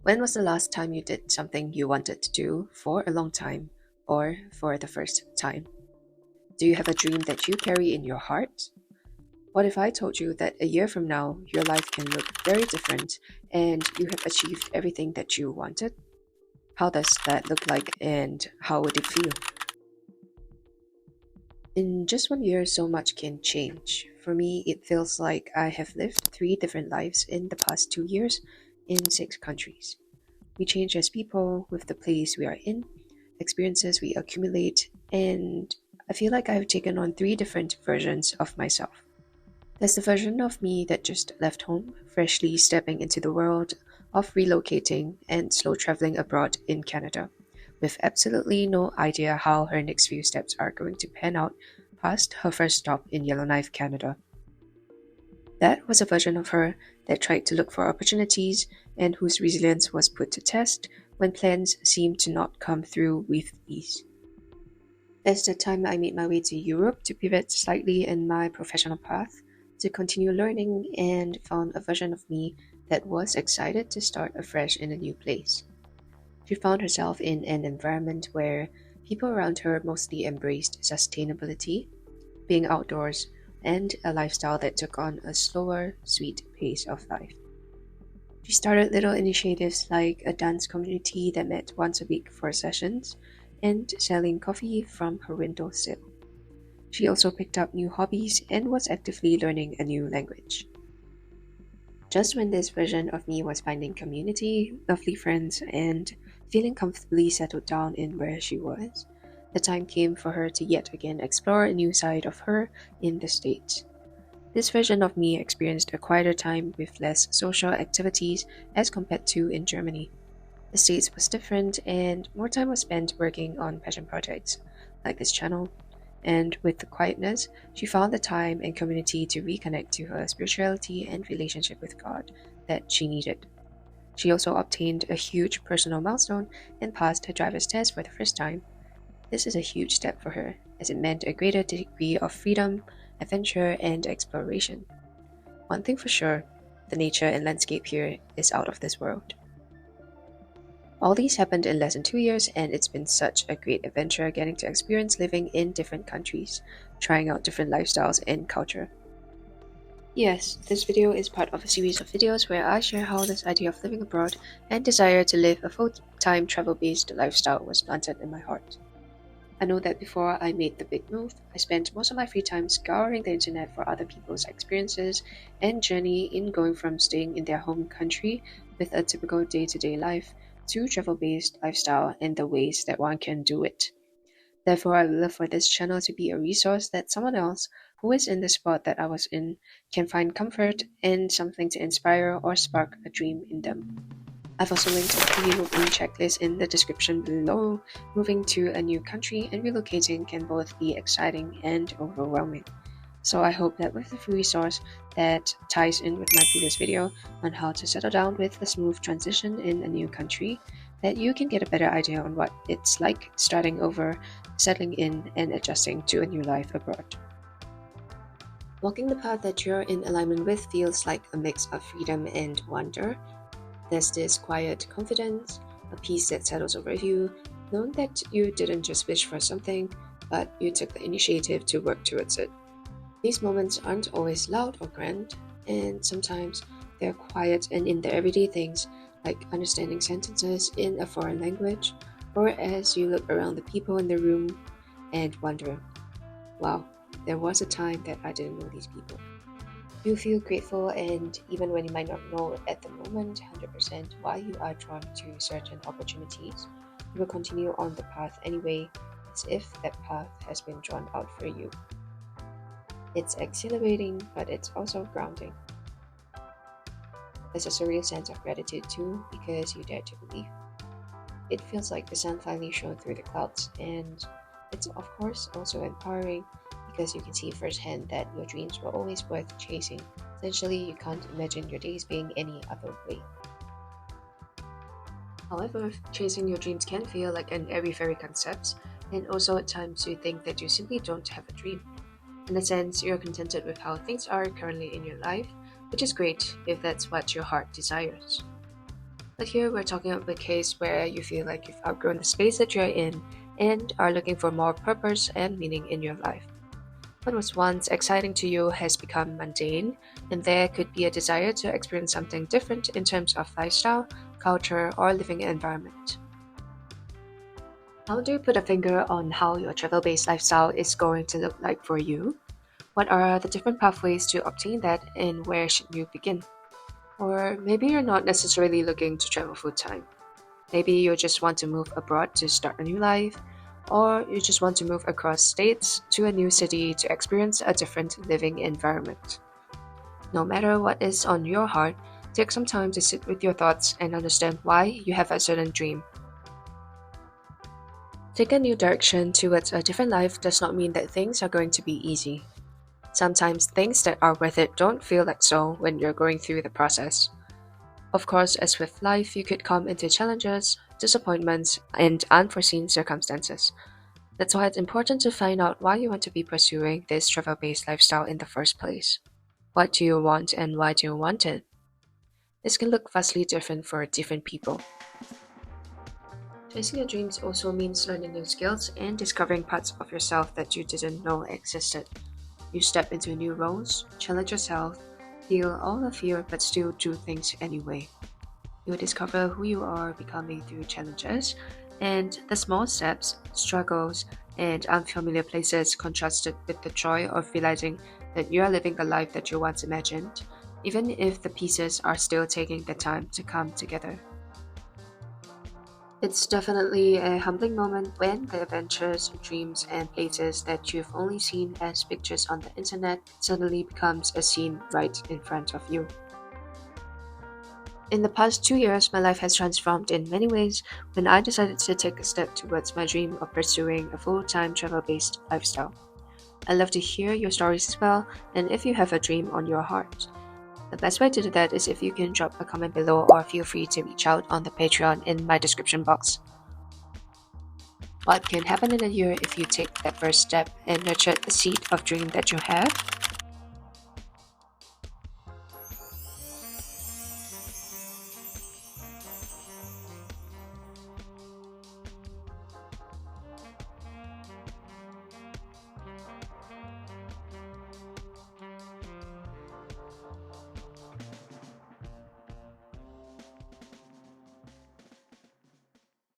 When was the last time you did something you wanted to do for a long time or for the first time? Do you have a dream that you carry in your heart? What if I told you that a year from now your life can look very different and you have achieved everything that you wanted? How does that look like and how would it feel? In just 1 year, so much can change. For me, it feels like I have lived three different lives in the past 2 years in 6 countries. We change as people with the place we are in, experiences we accumulate, and I feel like I've taken on three different versions of myself. There's the version of me that just left home, freshly stepping into the world of relocating and slow traveling abroad in Canada, with absolutely no idea how her next few steps are going to pan out past her first stop in Yellowknife, Canada. That was a version of her that tried to look for opportunities and whose resilience was put to test when plans seemed to not come through with ease. It's the time I made my way to Europe to pivot slightly in my professional path, to continue learning, and found a version of me that was excited to start afresh in a new place. She found herself in an environment where people around her mostly embraced sustainability, being outdoors, and a lifestyle that took on a slower, sweet pace of life. She started little initiatives like a dance community that met once a week for sessions and selling coffee from her windowsill. She also picked up new hobbies and was actively learning a new language. Just when this version of me was finding community, lovely friends, and feeling comfortably settled down in where she was, the time came for her to yet again explore a new side of her in the States. This version of me experienced a quieter time with less social activities as compared to in Germany. The States was different, and more time was spent working on passion projects, like this channel. And with the quietness, she found the time and community to reconnect to her spirituality and relationship with God that she needed. She also obtained a huge personal milestone and passed her driver's test for the first time. This is a huge step for her, as it meant a greater degree of freedom, adventure, and exploration. One thing for sure, the nature and landscape here is out of this world. All these happened in less than 2 years, and it's been such a great adventure getting to experience living in different countries, trying out different lifestyles and culture. Yes, this video is part of a series of videos where I share how this idea of living abroad and desire to live a full-time travel-based lifestyle was planted in my heart. I know that before I made the big move, I spent most of my free time scouring the internet for other people's experiences and journey in going from staying in their home country with a typical day-to-day life to travel-based lifestyle and the ways that one can do it. Therefore, I would love for this channel to be a resource that someone else who is in the spot that I was in can find comfort and something to inspire or spark a dream in them. I've also linked a pre-moving checklist in the description below. Moving to a new country and relocating can both be exciting and overwhelming. So I hope that with the free resource that ties in with my previous video on how to settle down with a smooth transition in a new country, that you can get a better idea on what it's like starting over, settling in, and adjusting to a new life abroad. Walking the path that you're in alignment with feels like a mix of freedom and wonder. There's this quiet confidence, a peace that settles over you, knowing that you didn't just wish for something, but you took the initiative to work towards it. These moments aren't always loud or grand, and sometimes they're quiet and in the everyday things, like understanding sentences in a foreign language, or as you look around the people in the room and wonder, wow, there was a time that I didn't know these people. You feel grateful, and even when you might not know at the moment 100% why you are drawn to certain opportunities, you will continue on the path anyway, as if that path has been drawn out for you. It's exhilarating, but it's also grounding. There's a surreal sense of gratitude too, because you dare to believe. It feels like the sun finally shone through the clouds, and it's of course also empowering because you can see firsthand that your dreams were always worth chasing. Essentially, you can't imagine your days being any other way. However, chasing your dreams can feel like an airy-fairy concept, and also at times you think that you simply don't have a dream. In a sense, you're contented with how things are currently in your life, which is great if that's what your heart desires. But here we're talking about a case where you feel like you've outgrown the space that you're in and are looking for more purpose and meaning in your life. What was once exciting to you has become mundane, and there could be a desire to experience something different in terms of lifestyle, culture, or living environment. How do you put a finger on how your travel based lifestyle is going to look like for you? What are the different pathways to obtain that, and where should you begin? Or maybe you're not necessarily looking to travel full time. Maybe you just want to move abroad to start a new life, or you just want to move across states to a new city to experience a different living environment. No matter what is on your heart, take some time to sit with your thoughts and understand why you have a certain dream. Take a new direction towards a different life does not mean that things are going to be easy. Sometimes things that are worth it don't feel like so when you're going through the process. Of course, as with life, you could come into challenges, disappointments, and unforeseen circumstances. That's why it's important to find out why you want to be pursuing this travel based lifestyle in the first place. What do you want and why do you want it? This can look vastly different for different people. Chasing your dreams also means learning new skills and discovering parts of yourself that you didn't know existed. You step into new roles, challenge yourself, feel all the fear but still do things anyway. You'll discover who you are becoming through challenges and the small steps, struggles, and unfamiliar places contrasted with the joy of realizing that you are living the life that you once imagined, even if the pieces are still taking the time to come together. It's definitely a humbling moment when the adventures, dreams, and places that you've only seen as pictures on the internet suddenly becomes a scene right in front of you. In the past 2 years, my life has transformed in many ways when I decided to take a step towards my dream of pursuing a full-time travel-based lifestyle. I'd love to hear your stories as well, and if you have a dream on your heart. The best way to do that is if you can drop a comment below or feel free to reach out on the Patreon in my description box. What can happen in a year if you take that first step and nurture the seed of dream that you have?